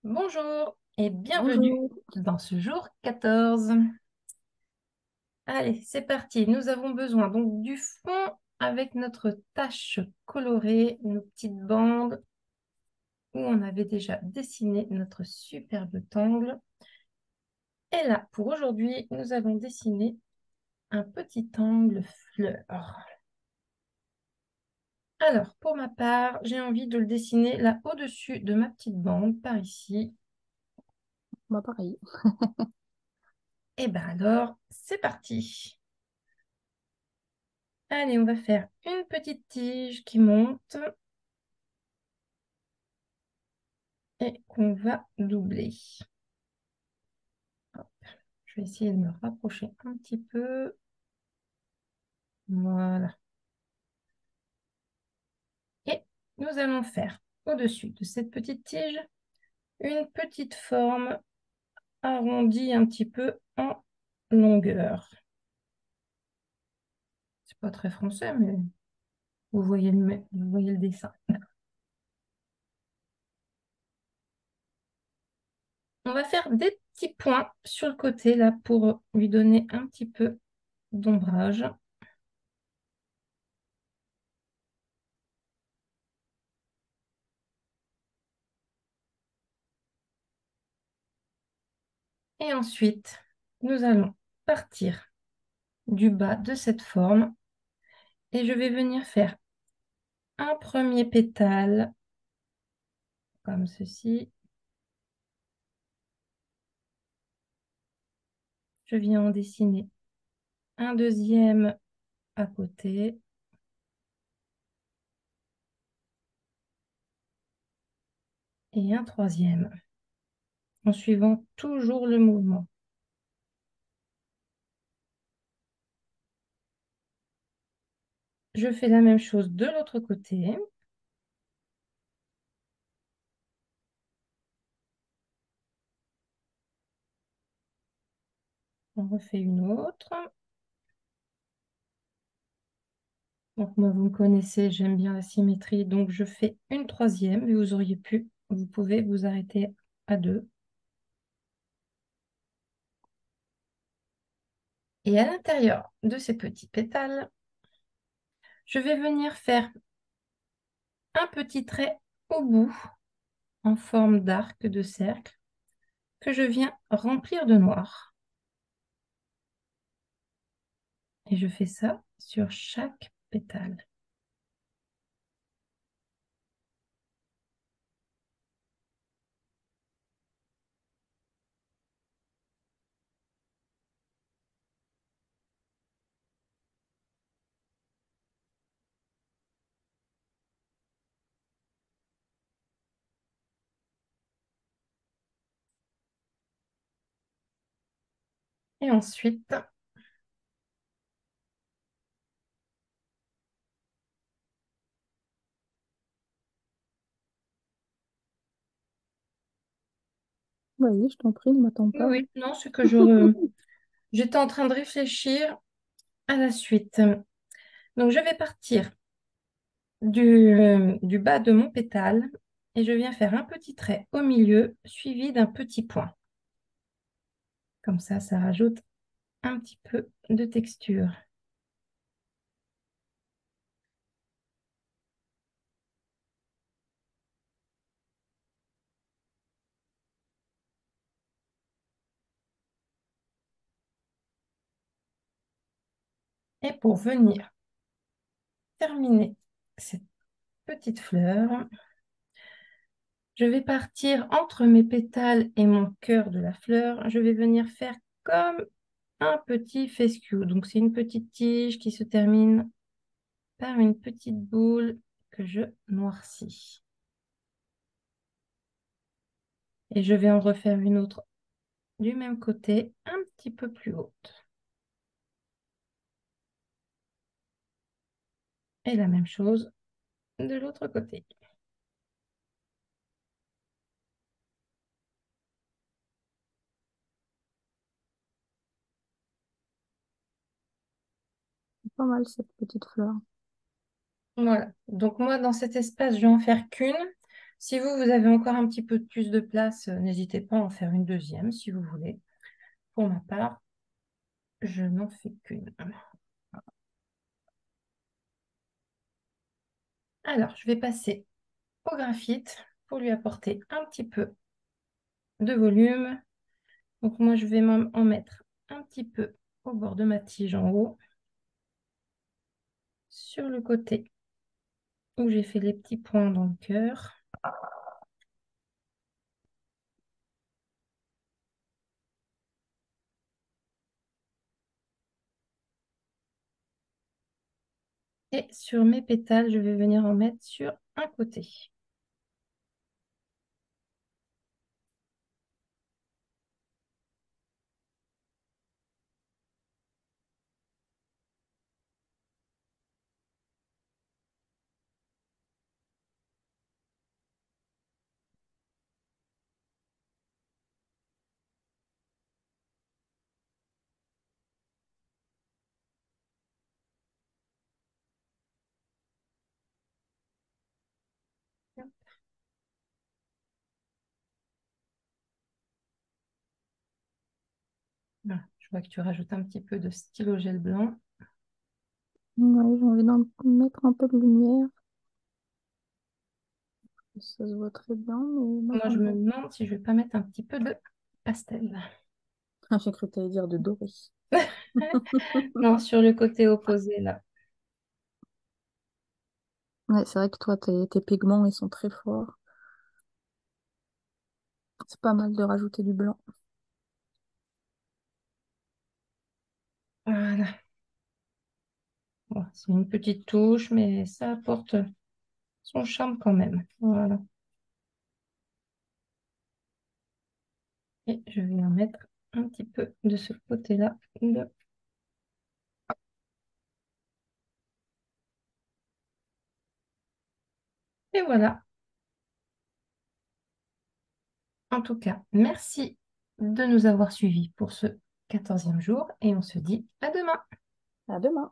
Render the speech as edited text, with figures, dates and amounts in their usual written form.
Bonjour et bienvenue Bonjour. dans ce jour 14. Allez, c'est parti. Nous avons besoin donc du fond avec notre tache colorée, nos petites bandes où on avait déjà dessiné notre superbe tangle. Et là, pour aujourd'hui, nous allons dessiner un petit angle fleur. Alors, pour ma part, j'ai envie de le dessiner là au-dessus de ma petite bande, par ici. Moi, pareil. Et bien alors, c'est parti. Allez, on va faire une petite tige qui monte et qu'on va doubler. Hop, je vais essayer de me rapprocher un petit peu. Voilà. Et nous allons faire au-dessus de cette petite tige une petite forme arrondie un petit peu en longueur. C'est pas très français, mais vous voyez le dessin. On va faire des petits points sur le côté là pour lui donner un petit peu d'ombrage. Et ensuite, nous allons partir du bas de cette forme et je vais venir faire un premier pétale comme ceci. Je viens en dessiner un deuxième à côté et un troisième en suivant toujours le mouvement. Je fais la même chose de l'autre côté. On refait une autre. Donc moi, vous me connaissez, j'aime bien la symétrie, donc je fais une troisième, mais vous auriez pu, vous pouvez vous arrêter à deux. Et à l'intérieur de ces petits pétales, je vais venir faire un petit trait au bout en forme d'arc de cercle que je viens remplir de noir. Et je fais ça sur chaque pétale. Et ensuite, Vas-y, je t'en prie, ne m'attends oui, pas, oui, hein. non, c'est que j'étais en train de réfléchir à la suite. Donc, je vais partir du bas de mon pétale et je viens faire un petit trait au milieu suivi d'un petit point. Comme ça rajoute un petit peu de texture. Et pour venir terminer cette petite fleur, je vais partir entre mes pétales et mon cœur de la fleur. Je vais venir faire comme un petit fescue. Donc, c'est une petite tige qui se termine par une petite boule que je noircis. Et je vais en refaire une autre du même côté, un petit peu plus haute. Et la même chose de l'autre côté. C'est pas mal cette petite fleur. Voilà. Donc, moi, dans cet espace, je vais en faire qu'une. Si vous avez encore un petit peu plus de place, n'hésitez pas à en faire une deuxième si vous voulez. Pour ma part, je n'en fais qu'une. Alors, je vais passer au graphite pour lui apporter un petit peu de volume. Donc moi, je vais en mettre un petit peu au bord de ma tige en haut, sur le côté où j'ai fait les petits points dans le cœur. Et sur mes pétales, je vais venir en mettre sur un côté. Voilà, je vois que tu rajoutes un petit peu de stylo gel blanc. Ouais, j'ai envie d'en mettre un peu de lumière. Ça se voit très bien, mais moi Moi, j'en je me ai. demande si je vais pas mettre un petit peu de pastel. Ah, j'ai cru que t'allais dire de doré. Non, sur le côté opposé, là. Ouais, c'est vrai que toi, tes pigments, ils sont très forts. C'est pas mal de rajouter du blanc. Voilà. Bon, c'est une petite touche, mais ça apporte son charme quand même. Voilà. Et je vais en mettre un petit peu de ce côté-là. Et voilà. En tout cas, merci de nous avoir suivis pour ce 14e jour et on se dit à demain. À demain.